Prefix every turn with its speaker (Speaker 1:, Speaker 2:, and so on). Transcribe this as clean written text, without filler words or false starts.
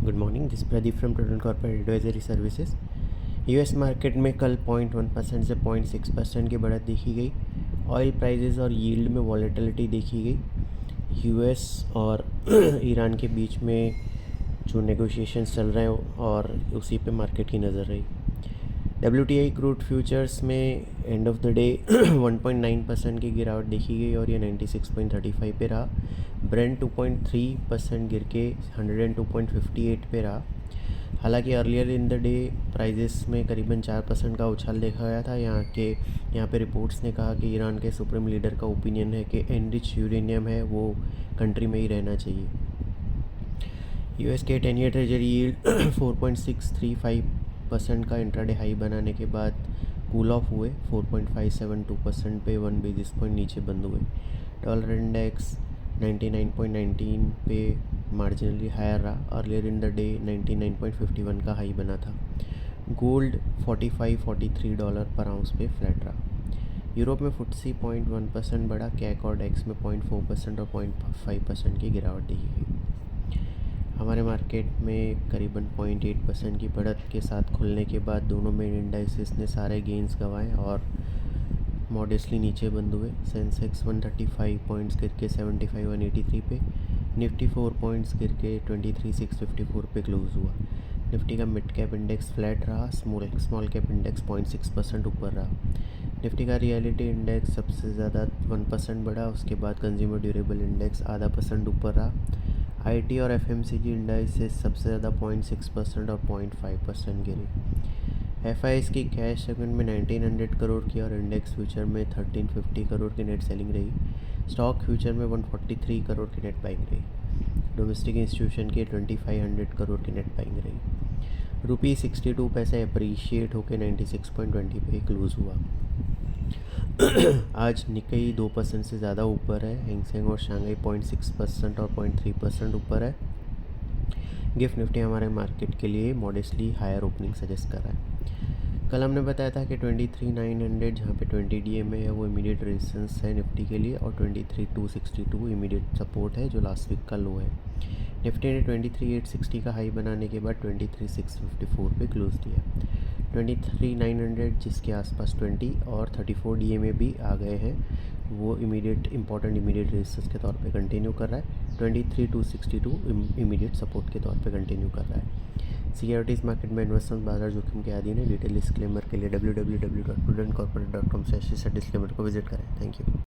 Speaker 1: Good morning, this Pradeep from prudent corporate advisory services. US market में कल 0.1% से 0.6% की बढ़त देखी गई। ऑयल प्राइसेस और यील्ड में वॉलेटिलिटी देखी गई। यूएस और ईरान के बीच में जो नेगोशिएशंस चल रहे हैं और उसी पे मार्केट की नज़र रही। WTI क्रूड फ्यूचर्स में एंड ऑफ द डे 1.9% की गिरावट देखी गई और ये 96.35 पे रहा। ब्रेंट 2.3% गिर के 102.58 पे रहा। हालांकि earlier in the day prices में करीबन 4% का उछाल देखा गया था। यहाँ पे रिपोर्ट्स ने कहा कि ईरान के सुप्रीम लीडर का ओपिनियन है कि एनरिच यूरेनियम है वो कंट्री में ही रहना चाहिए। यूएस के 10 ईयर ट्रेजरी यील्ड 4.635% का इंट्राडे हाई बनाने के बाद कूल ऑफ हुए 4.572% पे 1 बेसिस पॉइंट नीचे बंद हुए। डॉलर इंडेक्स 99.19 पे मार्जिनली हायर रहा। अर्लियर इन द डे 99.51 का हाई बना था। गोल्ड $45-43 पर आउंस पे फ्लैट रहा। यूरोप में FTSE 0.1% बढ़ा। कैक और डेक्स में 0.4% और 0.5% की गिरावट देखी गई। हमारे मार्केट में करीबन 0.8% की बढ़त के साथ खुलने के बाद दोनों मेन इंडाइसेस ने सारे गेंस गंवाए और मॉडेस्टली नीचे बंद हुए। सेंसेक्स 135 पॉइंट्स गिर के 75,183 पे, निफ्टी 4 पॉइंट्स गिर के 23,654 पे क्लोज हुआ। निफ्टी का मिड कैप इंडेक्स फ्लैट रहा। स्मॉल कैप इंडेक्स 0.6% ऊपर रहा। निफ्टी का रियलिटी इंडेक्स सबसे ज़्यादा 1% बढ़ा। उसके बाद कंज्यूमर ड्यूरेबल इंडेक्स 0.5% ऊपर रहा। IT और FMCG इंडाइसेस सबसे ज़्यादा 0.6% और 0.5% गिरे। FIs की कैश सेगमेंट में 1900 करोड़ की और इंडेक्स फ्यूचर में 1350 करोड़ की नेट सेलिंग रही। स्टॉक फ्यूचर में 143 करोड़ की नेट बाइंग रही। डोमेस्टिक इंस्टीट्यूशन की 2500 करोड़ की नेट बाइंग रही। रुपी 62 पैसे अप्रीशिएट होकर 96.20 पे क्लोज हुआ। आज निक्केई 2% से ज़्यादा ऊपर है। हैंगसेंग और शांघाई 0.6% और 0.3% ऊपर है। गिफ्ट निफ्टी हमारे मार्केट के लिए मॉडेस्टली हायर ओपनिंग सजेस्ट कर रहा है। कल हमने बताया था कि 23,900 जहाँ पे 20 DMA है वो इमीडिएट रेजिस्टेंस है निफ्टी के लिए और 23,262 इमीडिएट सपोर्ट है जो लास्ट वीक का लो है। निफ्टी ने 23,860 का हाई बनाने के बाद 23,654 पे क्लोज दिया। 23,900 जिसके आसपास 20 और 34 DMA भी आ गए हैं वो इमीडिएट रेजिस्टेंस के तौर पे कंटिन्यू कर रहा है। 23,262 इमीडिएट सपोर्ट के तौर पे कंटिन्यू कर रहा है। सिक्योरिटीज़ मार्केट में इन्वेस्टमेंट बाजार जोखिम के अधीन है। डिटेल डिस्क्लेमर के लिए www.prudentcorporate.com/डिस्क्लेमर को विजिट करें। Thank you.